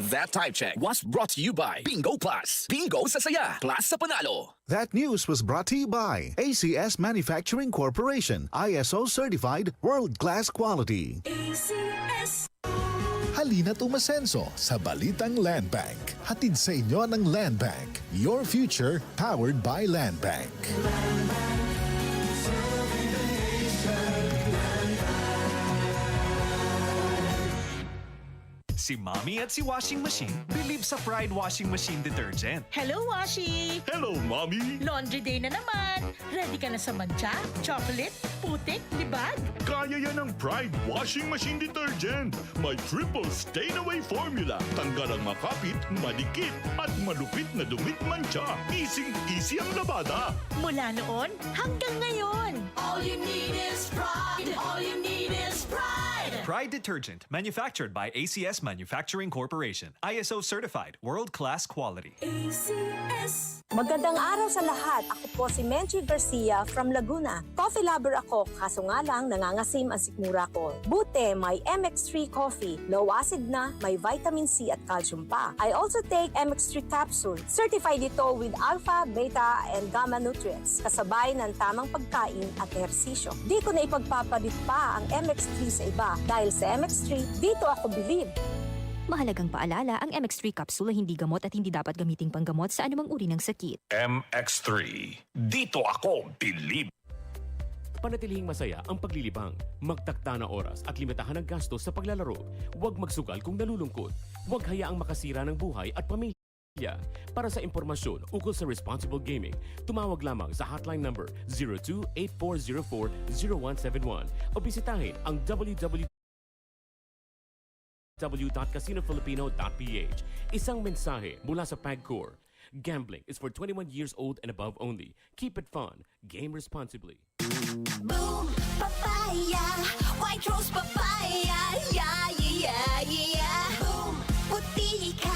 That Time Check was brought to you by Bingo Plus. Bingo sa saya, plus sa panalo. That news was brought to you by ACS Manufacturing Corporation, ISO certified world-class quality. ACS. Halina't umasenso sa Balitang Land Bank. Hatid sa inyo ng Land Bank. Your future powered by Land Bank. Si Mommy at si Washing Machine believe sa Pride Washing Machine Detergent. Hello, Washi! Hello, Mommy! Laundry day na naman. Ready ka na sa mancha, chocolate, putik, libag? Kaya yan ang Pride Washing Machine Detergent. May triple stain-away formula. Tanggal ang makapit, madikit, at malupit na dumit mancha. Easy ang labada. Mula noon hanggang ngayon. All you need is pride. All you need is pride. Pride Detergent, manufactured by ACS Manufacturing Corporation. ISO certified, world-class quality. ACS. Magandang araw sa lahat. Ako po si Menchi Garcia from Laguna. Coffee lover ako, kaso nga lang nangangasim ang sikmura ko. Buti, may MX3 coffee. Low acid na, may vitamin C at calcium pa. I also take MX3 capsule. Certified ito with alpha, beta, and gamma nutrients. Kasabay ng tamang pagkain at ehersisyo. Di ko na ipagpapalit pa ang MX3 sa iba. Dahil sa MX3, dito ako believe. Mahalagang paalala, ang MX3 capsule ay hindi gamot at hindi dapat gamiting panggamot sa anumang uri ng sakit. MX3. Dito ako believe. Panatilihing masaya ang paglilibang. Magtakda na oras at limitahan ang gastos sa paglalaro. Huwag magsugal kung nalulungkot. Huwag hayaang makasira ng buhay at pamilya. Para sa impormasyon ukol sa responsible gaming, tumawag lamang sa hotline number 02-8404-0171 o bisitahin ang www.casinofilipino.ph. Isang mensahe mula sa PAGCOR. Gambling is for 21 years old and above only. Keep it fun. Game responsibly. Boom, papaya, white rose papaya, yeah, yeah, yeah. Boom, puti ka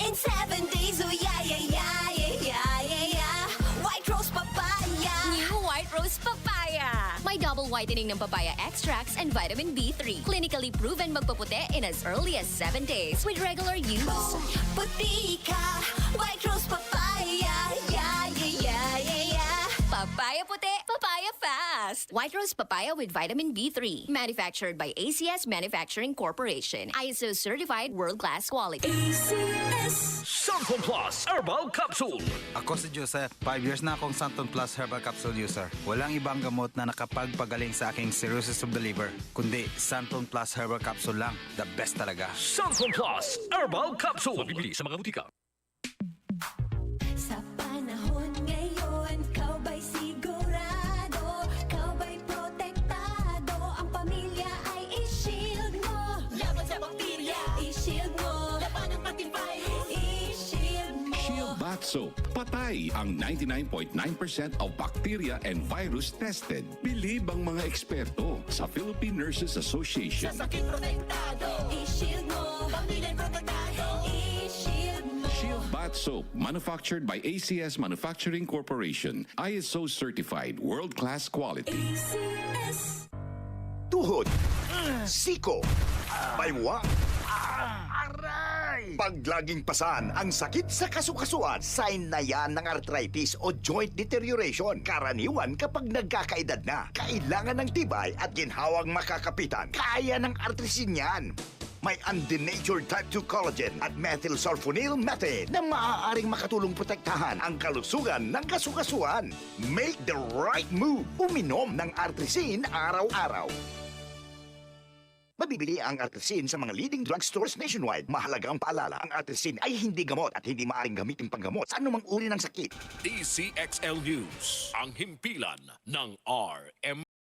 in 7 days, oh yeah, yeah, yeah, yeah, yeah, yeah. White rose papaya. New White Rose Papaya. May double whitening ng papaya extracts and vitamin B3. Clinically proven magpaputi in as early as 7 days with regular use. Boom, puti ka, white rose papaya, yeah, yeah, yeah, yeah, yeah. Papaya puti, papaya fast. White Rose Papaya with vitamin B3. Manufactured by ACS Manufacturing Corporation. ISO certified world-class quality. ACS. Santon Plus Herbal Capsule. Ako si Joseph. 5 years na akong Santon Plus Herbal Capsule user. Walang ibang gamot na nakapagpagaling sa aking cirrhosis of the liver, kundi Santon Plus Herbal Capsule lang. The best talaga. Santon Plus Herbal Capsule. Mabibili sa mga butika. Sa panahon ngayon, kau ba'y sigurado? Kau ba'y protektado? Ang pamilya ay i-shield mo. Laban sa bakterya, i-shield mo. Laban ng patibay, i-shield mo. Shield Bath Soap. Patay ang 99.9% of bacteria and virus tested. Believe ang mga eksperto sa Philippine Nurses Association. Sa sakit protektado, i-shield mo. Pamilya protektado, i-shield mo. Shield Bath Soap, manufactured by ACS Manufacturing Corporation. ISO certified, world-class quality. ACS. Tuhod, siko, baywang, aray! Pag laging pasan ang sakit sa kasukasuan, sign na yan ng arthritis o joint deterioration. Karaniwan kapag nagkakaedad na, kailangan ng tibay at ginhawang makakapitan. Kaya ng artrisin yan. May undenatured type 2 collagen at methylsulfonyl methane na maaaring makatulong protektahan ang kalusugan ng kasukasuan. Make the right move. Uminom ng artrisin araw-araw. Mabibili ang artrisin sa mga leading drugstores nationwide. Mahalagang paalala, ang artrisin ay hindi gamot at hindi maaaring gamitin panggamot sa anumang uri ng sakit. DCXL News. Ang himpilan ng RM.